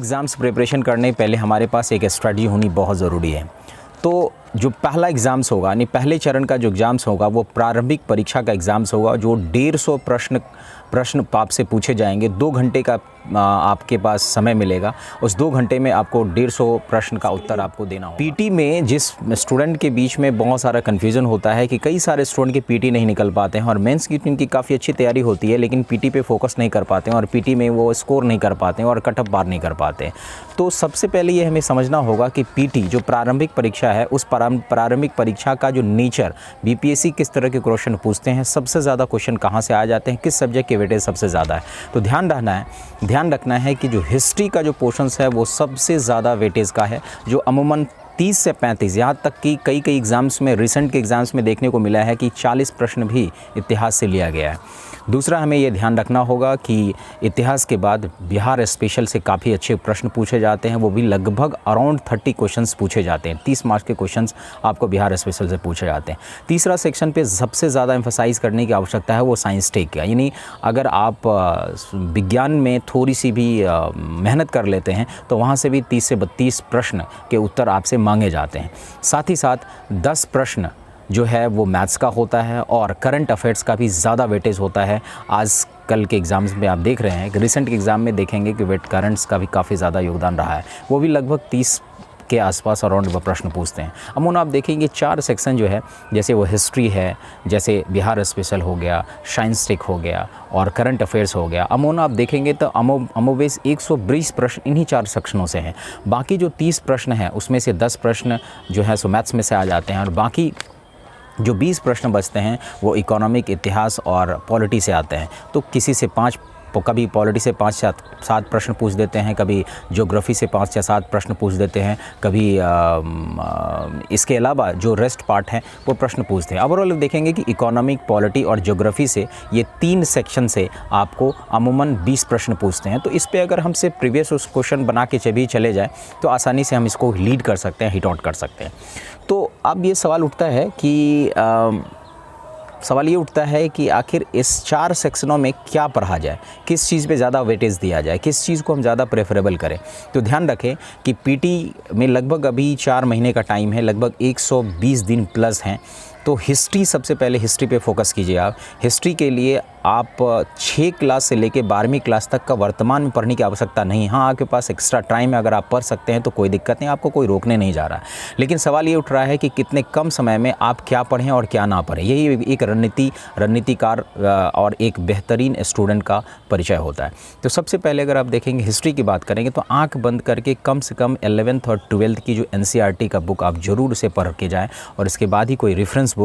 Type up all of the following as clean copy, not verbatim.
Exams preparation करने पहले हमारे पास एक स्ट्रेटजी होनी बहुत ज़रूरी है। तो जो पहला एग्ज़ाम्स होगा यानी पहले चरण का जो एग्ज़ाम्स होगा वो प्रारंभिक परीक्षा का एग्ज़ाम्स होगा, जो 150 प्रश्न आपसे पूछे जाएंगे। 2 घंटे का आपके पास समय मिलेगा, उस 2 घंटे में आपको 150 प्रश्न का उत्तर आपको देना होगा। पीटी में जिस स्टूडेंट के बीच में बहुत सारा कन्फ्यूज़न होता है कि कई सारे स्टूडेंट के पीटी नहीं निकल पाते हैं और मेंस की उनकी काफ़ी अच्छी तैयारी होती है, लेकिन पीटी पे फोकस नहीं कर पाते हैं और पीटी में वो स्कोर नहीं कर पाते हैं और कट ऑफ पार नहीं कर पाते हैं। तो सबसे पहले ये हमें समझना होगा कि पीटी जो प्रारंभिक परीक्षा है, उस प्रारंभिक परीक्षा का जो नेचर, बीपीएससी किस तरह के क्वेश्चन पूछते हैं, सबसे ज़्यादा क्वेश्चन कहाँ से आ जाते हैं, किस सब्जेक्ट के वेटेज सबसे ज़्यादा है। तो ध्यान रखना है कि जो हिस्ट्री का जो पोर्शंस है वो सबसे ज़्यादा वेटेज का है, जो अमूमन 30 से 35, यहाँ तक कि कई एग्ज़ाम्स में, रिसेंट के एग्ज़ाम्स में देखने को मिला है कि 40 प्रश्न भी इतिहास से लिया गया है। दूसरा हमें ये ध्यान रखना होगा कि इतिहास के बाद बिहार स्पेशल से काफ़ी अच्छे प्रश्न पूछे जाते हैं, वो भी लगभग अराउंड 30 क्वेश्चंस पूछे जाते हैं। 30 मार्क्स के क्वेश्चंस आपको बिहार स्पेशल से पूछे जाते हैं। तीसरा सेक्शन पे सबसे ज़्यादा एम्फसाइज़ करने की आवश्यकता है वो साइंस टेक का, यानी अगर आप विज्ञान में थोड़ी सी भी मेहनत कर लेते हैं तो वहाँ से भी 30 से 32 प्रश्न के उत्तर आपसे मांगे जाते हैं। साथ ही साथ 10 प्रश्न जो है वो मैथ्स का होता है और करंट अफेयर्स का भी ज़्यादा वेटेज होता है। आज कल के एग्ज़ाम्स में आप देख रहे हैं कि रिसेंट के एग्ज़ाम में देखेंगे कि करंट्स का भी काफ़ी ज़्यादा योगदान रहा है, वो भी लगभग 30 के आसपास अराउंड वो प्रश्न पूछते हैं। अमूमन आप देखेंगे 4 सेक्शन जो है, जैसे वो हिस्ट्री है, जैसे बिहार स्पेशल हो गया, साइंस टेक हो गया और करंट अफेयर्स हो गया। अमूमन आप देखेंगे तो अमोवेश 120 प्रश्न इन्हीं 4 सेक्शनों से हैं। बाकी जो 30 प्रश्न हैं उसमें से 10 प्रश्न जो है सो मैथ्स में से आ जाते हैं और बाकी जो 20 प्रश्न बचते हैं वो इकोनॉमिक, इतिहास और पॉलिटी से आते हैं। तो किसी से कभी पॉलिटी से 5 या 7 प्रश्न पूछ देते हैं, कभी ज्योग्राफी से 5 या 7 प्रश्न पूछ देते हैं, कभी इसके अलावा जो रेस्ट पार्ट है वो प्रश्न पूछते हैं। ओवरऑल देखेंगे कि इकोनॉमिक, पॉलिटी और ज्योग्राफी से ये 3 सेक्शन से आपको अमूमन 20 प्रश्न पूछते हैं। तो इस पे अगर हमसे प्रीवियस उस क्वेश्चन बना के चले जाए तो आसानी से हम इसको लीड कर सकते हैं, हिट आउट कर सकते हैं। तो अब ये सवाल उठता है कि आखिर इस 4 सेक्शनों में क्या पढ़ा जाए, किस चीज़ पे ज़्यादा वेटेज दिया जाए, किस चीज़ को हम ज़्यादा प्रेफरेबल करें। तो ध्यान रखें कि पीटी में लगभग अभी 4 महीने का टाइम है, लगभग 120 दिन प्लस हैं। तो हिस्ट्री, सबसे पहले हिस्ट्री पे फोकस कीजिए आप। हिस्ट्री के लिए आप 6 क्लास से लेके 12वीं क्लास तक का वर्तमान में पढ़ने की आवश्यकता नहीं। हाँ, आपके पास एक्स्ट्रा टाइम है, अगर आप पढ़ सकते हैं तो कोई दिक्कत नहीं, आपको कोई रोकने नहीं जा रहा। लेकिन सवाल ये उठ रहा है कि कितने कम समय में आप क्या पढ़ें और क्या ना पढ़ें। यही एक रणनीतिकार और एक बेहतरीन स्टूडेंट का परिचय होता है। तो सबसे पहले अगर आप देखेंगे, हिस्ट्री की बात करेंगे तो आँख बंद करके कम से कम 11th और 12th की जो NCERT का बुक आप ज़रूर से पढ़ के जाएँ और इसके बाद ही कोई रेफरेंस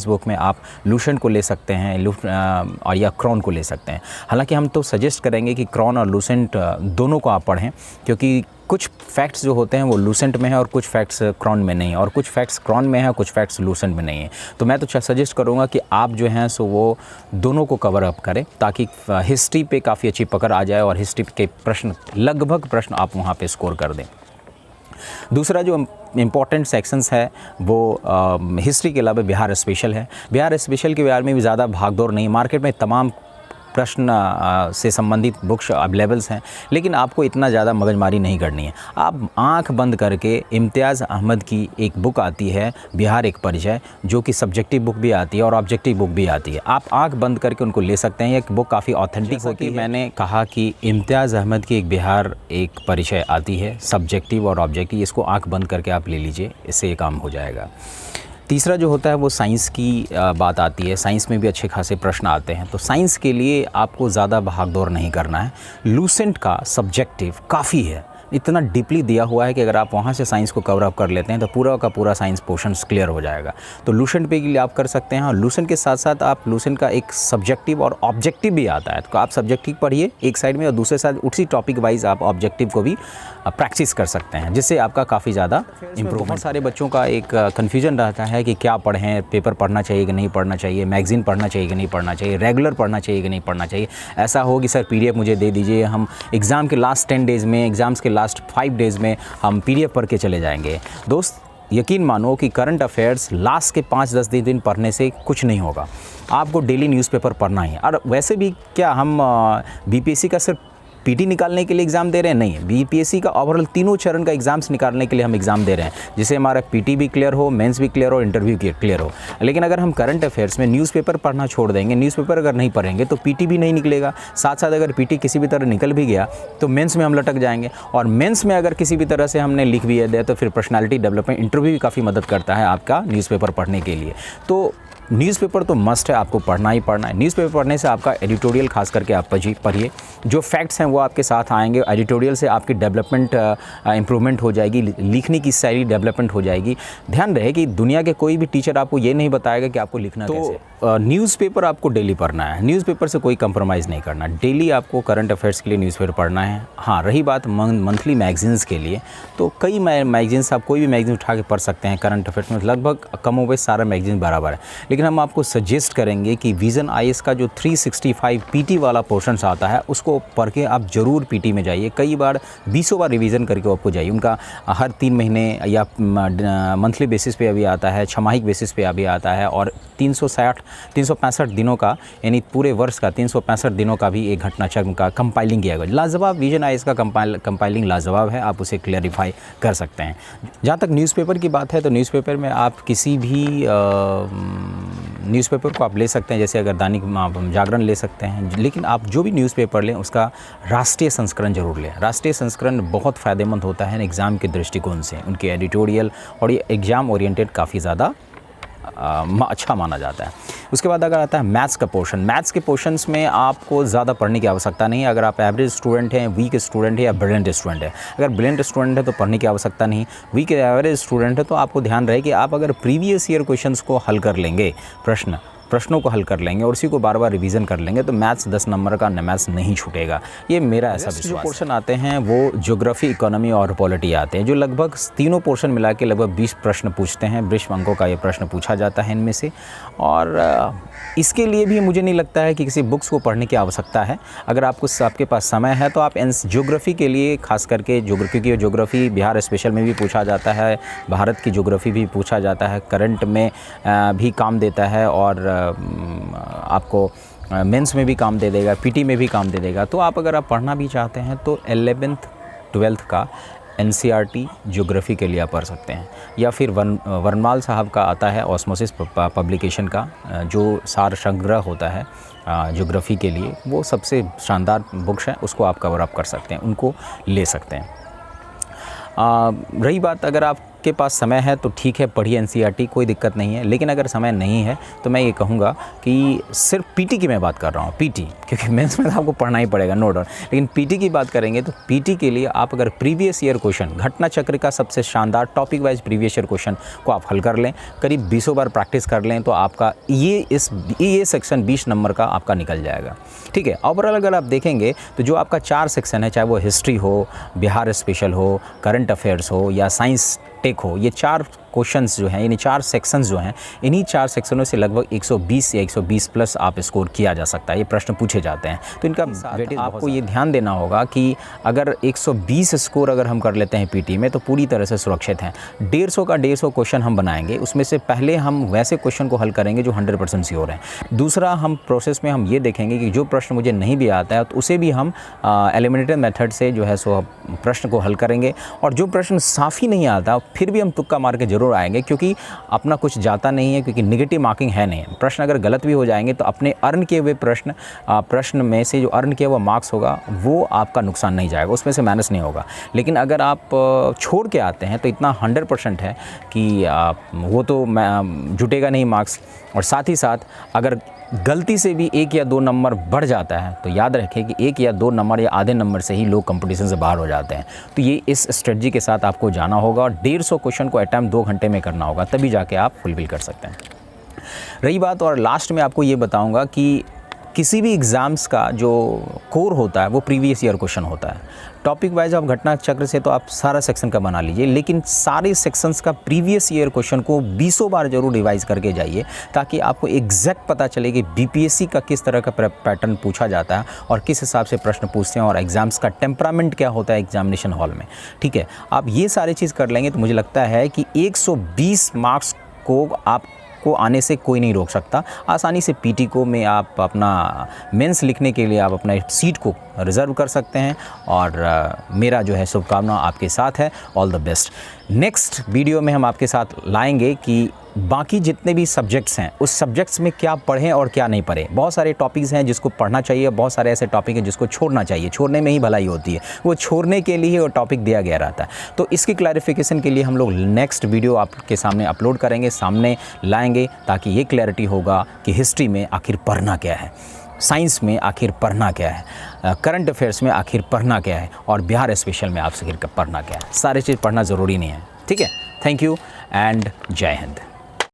बुक में आप लूसेंट को ले सकते हैं और या क्रॉन को ले सकते हैं। हालांकि हम तो सजेस्ट करेंगे कि क्रॉन और लूसेंट दोनों को आप पढ़ें, क्योंकि कुछ फैक्ट्स जो होते हैं वो लूसेंट में है और कुछ फैक्ट्स क्रॉन में नहीं है, और कुछ फैक्ट्स क्रॉन में है, कुछ फैक्ट्स लूसेंट में नहीं है। तो मैं तो सजेस्ट करूँगा कि आप जो हैं सो वो दोनों को कवर अप करें, ताकि हिस्ट्री पे काफ़ी अच्छी पकड़ आ जाए और हिस्ट्री के लगभग प्रश्न आप वहाँ पे स्कोर कर दें। दूसरा जो इम्पॉर्टेंट सेक्शंस है वो हिस्ट्री के अलावा बिहार स्पेशल है। बिहार स्पेशल के बारे में भी ज़्यादा भागदौड़ नहीं, मार्केट में तमाम प्रश्न से संबंधित बुक्स अवेलेबल्स हैं, लेकिन आपको इतना ज़्यादा मगजमारी नहीं करनी है। आप आंख बंद करके इम्तियाज़ अहमद की एक बुक आती है, बिहार एक परिचय, जो कि सब्जेक्टिव बुक भी आती है और ऑब्जेक्टिव बुक भी आती है। आप आंख बंद करके उनको ले सकते हैं। ये बुक काफ़ी ऑथेंटिक होती है। मैंने कहा कि इम्तियाज़ अहमद की एक बिहार एक परिचय आती है, सब्जेक्टिव और ऑब्जेक्टिव, इसको आंख बंद करके आप ले लीजिए, इससे ये काम हो जाएगा। तीसरा जो होता है वो साइंस की बात आती है। साइंस में भी अच्छे खासे प्रश्न आते हैं, तो साइंस के लिए आपको ज़्यादा भागदौड़ नहीं करना है। लूसेंट का सब्जेक्टिव काफ़ी है, इतना डीपली दिया हुआ है कि अगर आप वहाँ से साइंस को कवर अप कर लेते हैं तो पूरा का पूरा साइंस पोर्शन क्लियर हो जाएगा। तो लूसेंट पे के लिए आप कर सकते हैं। और लूसेंट के साथ साथ आप लूसेंट का एक सब्जेक्टिव और ऑब्जेक्टिव भी आता है, तो आप सब्जेक्टिव पढ़िए एक साइड में और दूसरे साइड उसी टॉपिक वाइज आप ऑब्जेक्टिव को भी प्रैक्टिस कर सकते हैं, जिससे आपका काफ़ी ज़्यादा इम्प्रूवमेंट। बहुत सारे बच्चों का एक कन्फ्यूजन रहता है कि क्या पढ़ें, पेपर पढ़ना चाहिए कि नहीं पढ़ना चाहिए, मैगज़ीन पढ़ना चाहिए कि नहीं पढ़ना चाहिए, रेगुलर पढ़ना चाहिए कि नहीं पढ़ना चाहिए। ऐसा हो कि सर PDF मुझे दे दीजिए, हम एग्ज़ाम के लास्ट 10 डेज़ में, एग्ज़ाम्स के लास्ट 5 डेज़ में हम PDF पढ़ के चले जाएंगे। दोस्त, यकीन मानो कि करंट अफेयर्स लास्ट के 5-10 दिन पढ़ने से कुछ नहीं होगा, आपको डेली न्यूज़पेपर पढ़ना ही है। और वैसे भी क्या हम BPSC का सिर्फ पीटी निकालने के लिए एग्ज़ाम दे रहे हैं, नहीं, बीपीएससी का ओवरऑल तीनों चरण का एग्ज़ाम्स निकालने के लिए हम एग्ज़ाम दे रहे हैं, जिससे हमारा पीटी भी क्लियर हो, मेंस भी क्लियर हो, इंटरव्यू क्लियर हो। लेकिन अगर हम करंट अफेयर्स में न्यूज़पेपर पढ़ना छोड़ देंगे, न्यूज़पेपर अगर नहीं पढ़ेंगे तो पीटी भी नहीं निकलेगा। साथ साथ अगर पीटी किसी भी तरह निकल भी गया तो मेंस में हम लटक जाएंगे, और मेंस में अगर किसी भी तरह से हमने लिख भी दिया तो फिर पर्सनालिटी डेवलपमेंट इंटरव्यू भी काफ़ी मदद करता है आपका न्यूज़पेपर पढ़ने के लिए। तो न्यूज़पेपर तो मस्ट है, आपको पढ़ना ही पढ़ना है। न्यूज़पेपर पढ़ने से आपका एडिटोरियल खास करके आप पढ़िए, जो फैक्ट्स हैं वो आपके साथ आएंगे। एडिटोरियल से आपकी डेवलपमेंट इम्प्रूवमेंट हो जाएगी, लिखने की स्टाइल डेवलपमेंट हो जाएगी। ध्यान रहे कि दुनिया के कोई भी टीचर आपको ये नहीं बताएगा कि आपको लिखना कैसे। न्यूज़पेपर आपको डेली पढ़ना है, न्यूज़पेपर से कोई कंप्रोमाइज़ नहीं करना। डेली आपको करंट अफेयर्स के लिए न्यूज़पेपर पढ़ना है। हाँ, रही बात मंथली मैगजीन्स के लिए, तो कई मैगजीन्स, आप कोई भी मैगजीन उठा के पढ़ सकते हैं। करंट अफेयर्स में लगभग कम बेश सारा मैगजीन बराबर है, लेकिन हम आपको सजेस्ट करेंगे कि विज़न आईएएस का जो 365 पीटी वाला पोर्शंस आता है उसको पढ़ के आप ज़रूर पीटी में जाइए। कई बार 20 बार रिवीजन करके आपको जाइए। उनका हर 3 महीने या मंथली बेसिस पे अभी आता है, छमाहिक बेसिस पे अभी आता है, और 365 दिनों का, यानी पूरे वर्ष का 365 दिनों का भी एक घटनाचक्र का कंपाइलिंग किया गया। लाजवाब विज़न आईएएस का कंपाइलिंग लाजवाब है, आप उसे क्लैरिफाई कर सकते हैं। जहाँ तक न्यूज़पेपर की बात है तो न्यूज़पेपर में आप किसी भी न्यूज़पेपर को आप ले सकते हैं, जैसे अगर दैनिक जागरण ले सकते हैं, लेकिन आप जो भी न्यूज़पेपर लें उसका राष्ट्रीय संस्करण ज़रूर लें। राष्ट्रीय संस्करण बहुत फ़ायदेमंद होता है एग्ज़ाम के दृष्टिकोण से, उनके एडिटोरियल और ये एग्ज़ाम ओरिएंटेड काफ़ी ज़्यादा अच्छा माना जाता है। उसके बाद अगर आता है मैथ्स का पोर्शन, मैथ्स के पोर्शंस में आपको ज़्यादा पढ़ने की आवश्यकता नहीं है। अगर आप एवरेज स्टूडेंट हैं, वीक स्टूडेंट है या ब्रिलियंट स्टूडेंट है, अगर ब्रिलियंट स्टूडेंट है तो पढ़ने की आवश्यकता नहीं। वीक एवरेज स्टूडेंट है तो आपको ध्यान रहे कि आप अगर प्रीवियस ईयर क्वेश्चंस को हल कर लेंगे, प्रश्नों को हल कर लेंगे और उसी को बार बार रिवीजन कर लेंगे तो मैथ्स 10 नंबर का मैथ्स नहीं छूटेगा, ये मेरा ऐसा विश्वास है। जो पोर्शन आते हैं वो ज्योग्राफी, इकोनॉमी और पॉलिटी आते हैं, जो लगभग तीनों पोर्शन मिला के लगभग 20 प्रश्न पूछते हैं। 20 अंकों का ये प्रश्न पूछा जाता है इनमें से, और इसके लिए भी मुझे नहीं लगता है कि किसी बुक्स को पढ़ने की आवश्यकता है। अगर आपके पास समय है तो आप ज्योग्राफी के लिए, खास करके क्योंकि ज्योग्राफी बिहार स्पेशल में भी पूछा जाता है, भारत की ज्योग्राफी भी पूछा जाता है, करंट में भी काम देता है, और आपको मेंस में भी काम दे देगा, पीटी में भी काम दे देगा। तो अगर आप पढ़ना भी चाहते हैं तो 11th 12th का एनसीईआरटी ज्योग्राफी के लिए आप पढ़ सकते हैं, या फिर वर्णमाल साहब का आता है ऑस्मोसिस पब्लिकेशन का जो सार संग्रह होता है ज्योग्राफी के लिए, वो सबसे शानदार बुक्स हैं, उसको आप कवर अप कर सकते हैं, उनको ले सकते हैं। रही बात, अगर आपके पास समय है तो ठीक है, पढ़िए एनसीईआरटी, कोई दिक्कत नहीं है। लेकिन अगर समय नहीं है तो मैं ये कहूँगा कि सिर्फ पीटी की मैं बात कर रहा हूँ, पीटी, क्योंकि मेंस में तो आपको पढ़ना ही पड़ेगा, नो डाउट। लेकिन पीटी की बात करेंगे तो पीटी के लिए आप अगर प्रीवियस ईयर क्वेश्चन, घटना चक्र का सबसे शानदार topic wise previous year question को आप हल कर लें, करीब 20 बार प्रैक्टिस कर लें, तो आपका ये सेक्शन 20 नंबर का आपका निकल जाएगा। ठीक है, ओवरऑल अगर आप देखेंगे तो जो आपका 4 सेक्शन है, चाहे वो हिस्ट्री हो, बिहार स्पेशल हो, करंट अफेयर्स हो या साइंस टेक हो, ये 4 क्वेश्चंस जो हैं, यानी 4 सेक्शंस जो हैं, इन्हीं 4 सेक्शनों से लगभग 120 या 120 प्लस आप स्कोर किया जा सकता है, ये प्रश्न पूछे जाते हैं। तो इनका आपको ये ध्यान देना होगा कि अगर 120 स्कोर अगर हम कर लेते हैं पीटी में तो पूरी तरह से सुरक्षित हैं। 150 का 150 क्वेश्चन हम बनाएंगे, उसमें से पहले हम वैसे क्वेश्चन को हल करेंगे जो 100% श्योर हैं। दूसरा, हम प्रोसेस में हम ये देखेंगे कि जो प्रश्न मुझे नहीं भी आता है तो उसे भी हम एलिमिनेटेड मेथड से जो है सो प्रश्न को हल करेंगे, और जो प्रश्न साफ़ ही नहीं आता फिर भी हम तुक्का मार के जरूर आएंगे, क्योंकि अपना कुछ जाता नहीं है, क्योंकि नेगेटिव मार्किंग है नहीं। प्रश्न अगर गलत भी हो जाएंगे तो अपने अर्न किए हुए प्रश्न में से जो अर्न किया हुआ मार्क्स होगा वो आपका नुकसान नहीं जाएगा, उसमें से माइनस नहीं होगा। लेकिन अगर आप छोड़ के आते हैं तो इतना 100% है कि वो तो जुटेगा नहीं मार्क्स। और साथ ही साथ अगर गलती से भी 1 या 2 नंबर बढ़ जाता है तो याद रखें कि 1 या 2 नंबर या आधे नंबर से ही लोग कंपटीशन से बाहर हो जाते हैं। तो ये इस स्ट्रेटजी के साथ आपको जाना होगा, और 150 क्वेश्चन को अटैम्प्ट 2 घंटे में करना होगा, तभी जाके आप फुलफिल कर सकते हैं। रही बात, और लास्ट में आपको ये बताऊंगा कि किसी भी एग्ज़ाम्स का जो कोर होता है वो प्रीवियस ईयर क्वेश्चन होता है। टॉपिक वाइज आप घटना चक्र से तो आप सारा सेक्शन का बना लीजिए, लेकिन सारे सेक्शंस का प्रीवियस ईयर क्वेश्चन को 20 बार जरूर रिवाइज करके जाइए, ताकि आपको एग्जैक्ट पता चले कि बीपीएससी का किस तरह का पैटर्न पूछा जाता है और किस हिसाब से प्रश्न पूछते हैं, और एग्ज़ाम्स का टेम्परामेंट क्या होता है एग्जामिनेशन हॉल में। ठीक है, आप ये सारी चीज़ कर लेंगे तो मुझे लगता है कि 120 मार्क्स को आप को आने से कोई नहीं रोक सकता। आसानी से पीटी को में आप अपना मेंस लिखने के लिए आप अपना सीट को रिज़र्व कर सकते हैं और मेरा जो है शुभकामना आपके साथ है। All the best. Next video में हम आपके साथ लाएंगे कि बाकी जितने भी सब्जेक्ट्स हैं उस सब्जेक्ट्स में क्या पढ़ें और क्या नहीं पढ़ें। बहुत सारे टॉपिक्स हैं जिसको पढ़ना चाहिए, बहुत सारे ऐसे टॉपिक हैं जिसको छोड़ना चाहिए। छोड़ने में ही भलाई होती है, वो छोड़ने के लिए वो टॉपिक दिया गया रहता है। तो इसकी क्लैरिफिकेशन के लिए हम लोग नेक्स्ट वीडियो आपके सामने अपलोड करेंगे, सामने लाएंगे, ताकि ये क्लैरिटी होगा कि हिस्ट्री में आखिर पढ़ना क्या है, साइंस में आखिर पढ़ना क्या है, करंट अफेयर्स में आखिर पढ़ना क्या है और बिहार स्पेशल में आपसे पढ़ना क्या है। सारी चीज़ पढ़ना ज़रूरी नहीं है। ठीक है। थैंक यू एंड जय हिंद।